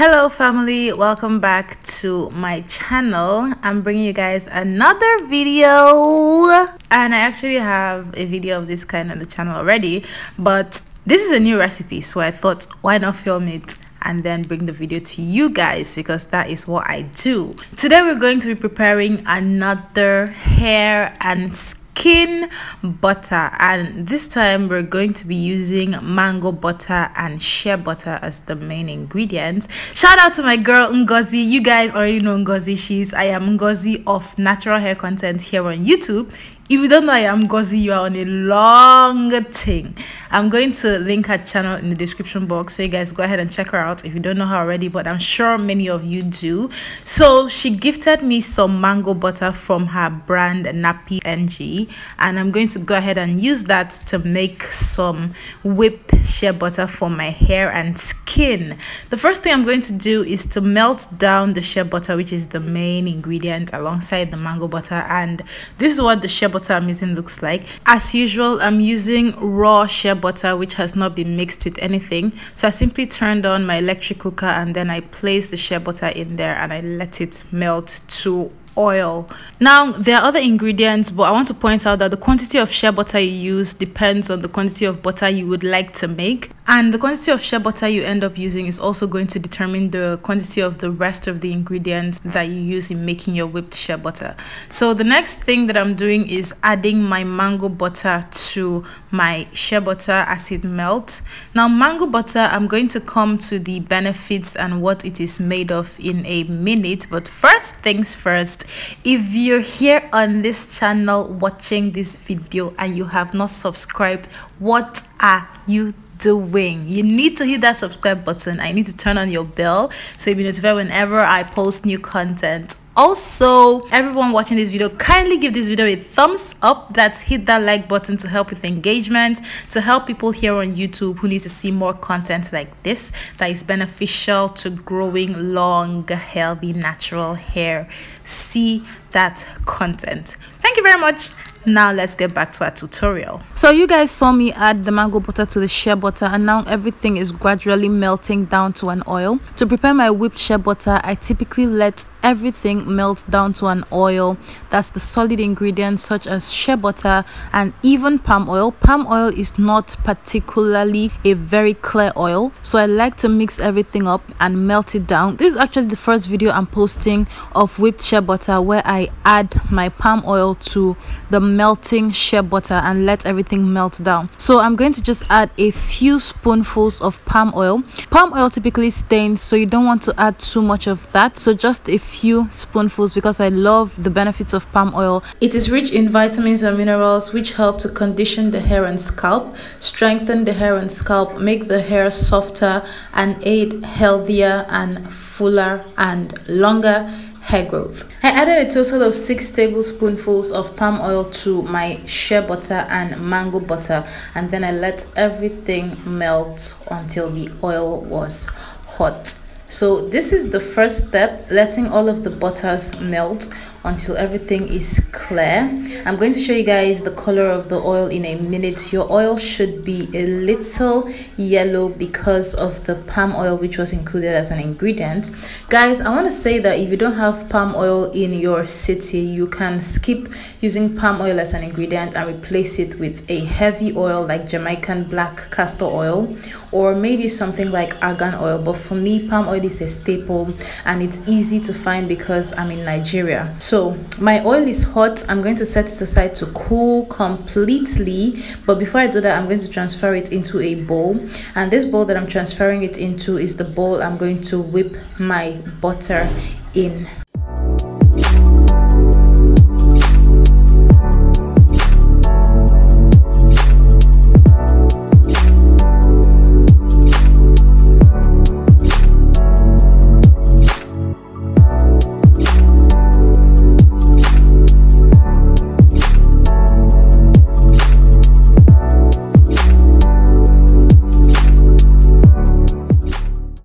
Hello family, welcome back to my channel. I'm bringing you guys another video, and I actually have a video of this kind on the channel already, but this is a new recipe, so I thought why not film it and then bring the video to you guys, because that is what I do. Today we're going to be preparing another hair and skin butter, and this time we're going to be using mango butter and shea butter as the main ingredients. Shout out to my girl Ngozi. You guys already know Ngozi. I am Ngozi of natural hair content here on YouTube. If you don't know I am Ngozi, you are on a long thing. I'm going to link her channel in the description box, so you guys go ahead and check her out if you don't know her already, but I'm sure many of you do. So she gifted me some mango butter from her brand Nappy NG, and I'm going to go ahead and use that to make some whipped shea butter for my hair and skin. The first thing I'm going to do is to melt down the shea butter, which is the main ingredient, alongside the mango butter, and this is what the shea butter I'm using looks like. As usual, I'm using raw shea butter which has not been mixed with anything, so I simply turned on my electric cooker and then I placed the shea butter in there and I let it melt to oil. Now there are other ingredients, but I want to point out that the quantity of shea butter you use depends on the quantity of butter you would like to make, and the quantity of shea butter you end up using is also going to determine the quantity of the rest of the ingredients that you use in making your whipped shea butter. So the next thing that I'm doing is adding my mango butter to my shea butter as it melts. Now mango butter, I'm going to come to the benefits and what it is made of in a minute, but first things first, if you're here on this channel watching this video and you have not subscribed, what are you doing? You need to hit that subscribe button. I need to turn on your bell so you'll be notified whenever I post new content. Also, everyone watching this video, kindly give this video a thumbs up. That's hit that like button to help with engagement, to help people here on YouTube who need to see more content like this that is beneficial to growing long, healthy, natural hair. See that content. Thank you very much. Now let's get back to our tutorial. So you guys saw me add the mango butter to the shea butter, and now everything is gradually melting down to an oil. To prepare my whipped shea butter, I typically let everything melt down to an oil. That's the solid ingredients such as shea butter and even palm oil. Palm oil is not particularly a very clear oil, so I like to mix everything up and melt it down. This is actually the first video I'm posting of whipped shea butter where I add my palm oil to the melting shea butter and let everything melt down. So I'm going to just add a few spoonfuls of palm oil. Palm oil typically stains, so you don't want to add too much of that, so just a few spoonfuls, because I love the benefits of palm oil. It is rich in vitamins and minerals which help to condition the hair and scalp, strengthen the hair and scalp, make the hair softer, and aid healthier and fuller and longer hair growth. I added a total of 6 tablespoonfuls of palm oil to my shea butter and mango butter, and then I let everything melt until the oil was hot. So this is the first step, letting all of the butters melt until everything is clear. I'm going to show you guys the color of the oil in a minute. Your oil should be a little yellow because of the palm oil which was included as an ingredient. Guys, I want to say that if you don't have palm oil in your city, you can skip using palm oil as an ingredient and replace it with a heavy oil like Jamaican black castor oil, or maybe something like argan oil. But for me, palm oil is a staple and it's easy to find because I'm in Nigeria. So my oil is hot. I'm going to set it aside to cool completely, but before I do that, I'm going to transfer it into a bowl, and this bowl that I'm transferring it into is the bowl I'm going to whip my butter in.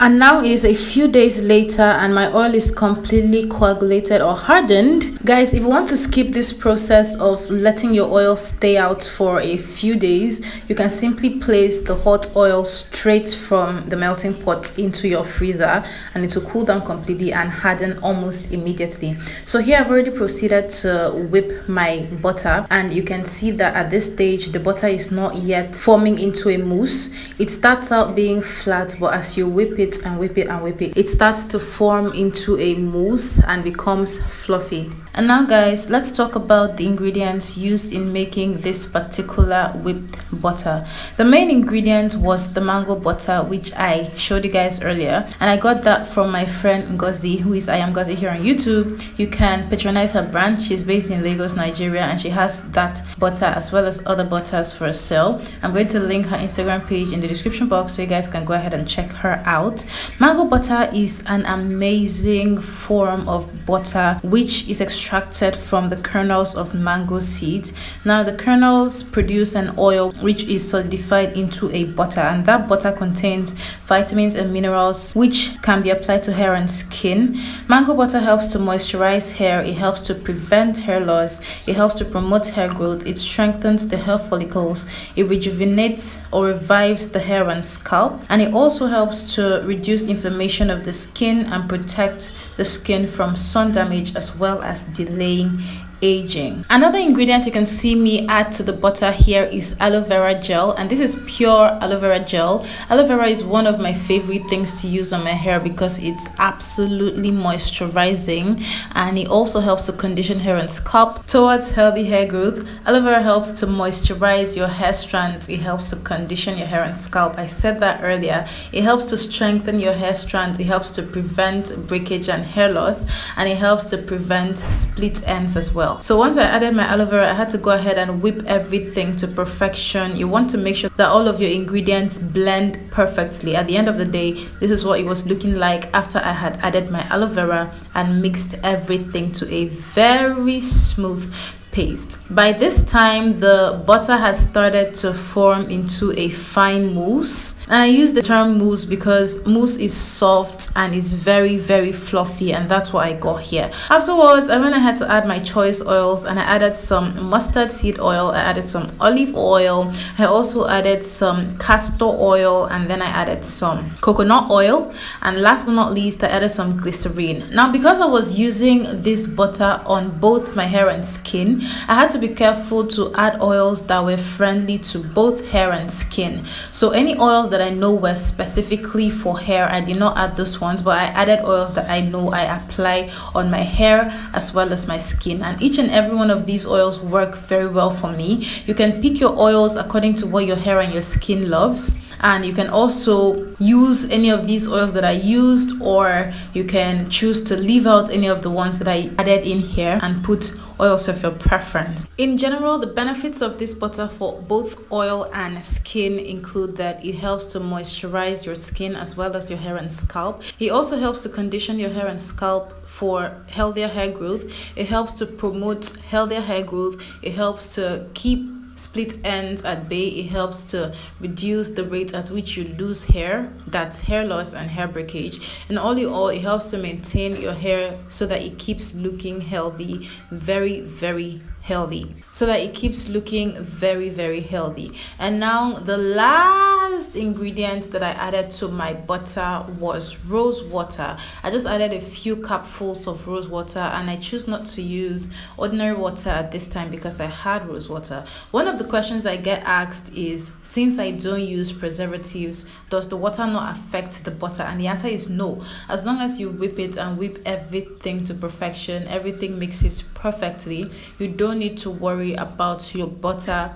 And now it is a few days later and my oil is completely coagulated or hardened. Guys, if you want to skip this process of letting your oil stay out for a few days, you can simply place the hot oil straight from the melting pot into your freezer and it will cool down completely and harden almost immediately. So here I've already proceeded to whip my butter, and you can see that at this stage the butter is not yet forming into a mousse. It starts out being flat, but as you whip it and whip it and whip it, it starts to form into a mousse and becomes fluffy. And now guys, let's talk about the ingredients used in making this particular whipped butter. The main ingredient was the mango butter, which I showed you guys earlier, and I got that from my friend Ngozi, who is I Am Ngozi here on YouTube. You can patronize her brand. She's based in Lagos, Nigeria, and she has that butter as well as other butters for sale. I'm going to link her Instagram page in the description box so you guys can go ahead and check her out. Mango butter is an amazing form of butter which is extracted from the kernels of mango seeds. Now the kernels produce an oil which is solidified into a butter, and that butter contains vitamins and minerals which can be applied to hair and skin. Mango butter helps to moisturize hair, it helps to prevent hair loss, it helps to promote hair growth, it strengthens the hair follicles, it rejuvenates or revives the hair and scalp, and it also helps to reduce inflammation of the skin and protect the skin from sun damage as well as delaying aging. Another ingredient you can see me add to the butter here is aloe vera gel, and this is pure aloe vera gel. Aloe vera is one of my favorite things to use on my hair because it's absolutely moisturizing, and it also helps to condition hair and scalp towards healthy hair growth. Aloe vera helps to moisturize your hair strands, it helps to condition your hair and scalp. I said that earlier. It helps to strengthen your hair strands, it helps to prevent breakage and hair loss, and it helps to prevent split ends as well. So once I added my aloe vera, I had to go ahead and whip everything to perfection. You want to make sure that all of your ingredients blend perfectly. At the end of the day, this is what it was looking like after I had added my aloe vera and mixed everything to a very smooth paste. By this time the butter has started to form into a fine mousse, and I use the term mousse because mousse is soft and is very fluffy, and that's what I got here. Afterwards I went ahead to add my choice oils, and I added some mustard seed oil, I added some olive oil, I also added some castor oil, and then I added some coconut oil, and last but not least I added some glycerin. Now because I was using this butter on both my hair and skin, I had to be careful to add oils that were friendly to both hair and skin. So any oils that I know were specifically for hair, I did not add those ones, but I added oils that I know I apply on my hair as well as my skin, and each and every one of these oils work very well for me. You can pick your oils according to what your hair and your skin loves, and you can also use any of these oils that I used, or you can choose to leave out any of the ones that I added in here and put oils of your preference. In general, the benefits of this butter for both oil and skin include that it helps to moisturize your skin as well as your hair and scalp. It also helps to condition your hair and scalp for healthier hair growth. It helps to promote healthier hair growth. It helps to keep split ends at bay. It helps to reduce the rate at which you lose hair, that's hair loss and hair breakage, and all in all it helps to maintain your hair so that it keeps looking healthy, very healthy, so that it keeps looking very healthy. And now the last ingredient that I added to my butter was rose water. I just added a few cupfuls of rose water, and I choose not to use ordinary water at this time because I had rose water. One of the questions I get asked is, since I don't use preservatives, does the water not affect the butter? And the answer is no. As long as you whip it and whip everything to perfection, everything mixes perfectly, you don't need to worry about your butter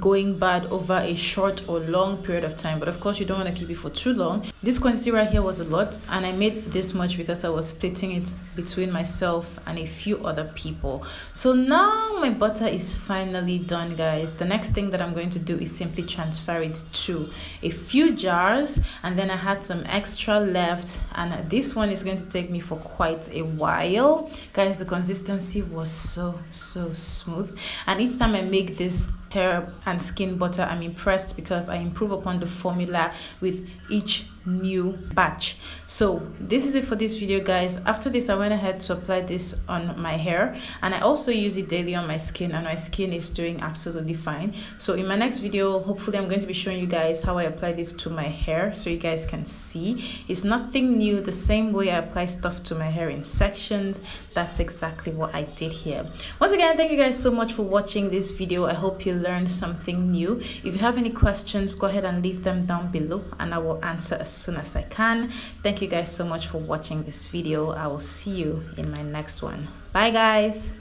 going bad over a short or long period of time. But of course you don't want to keep it for too long. This quantity right here was a lot, and I made this much because I was splitting it between myself and a few other people. So now my butter is finally done, guys. The next thing that I'm going to do is simply transfer it to a few jars, and then I had some extra left, and this one is going to take me for quite a while, guys. The consistency was so smooth, and each time I make this hair and skin butter, I'm impressed because I improve upon the formula with each new batch. So this is it for this video, guys. After this, I went ahead to apply this on my hair, and I also use it daily on my skin, and my skin is doing absolutely fine. So in my next video, hopefully I'm going to be showing you guys how I apply this to my hair, so you guys can see it's nothing new. The same way I apply stuff to my hair in sections, that's exactly what I did here. Once again, thank you guys so much for watching this video. I hope you learned something new. If you have any questions, go ahead and leave them down below, and I will answer as soon as I can. Thank you guys so much for watching this video. I will see you in my next one. Bye guys.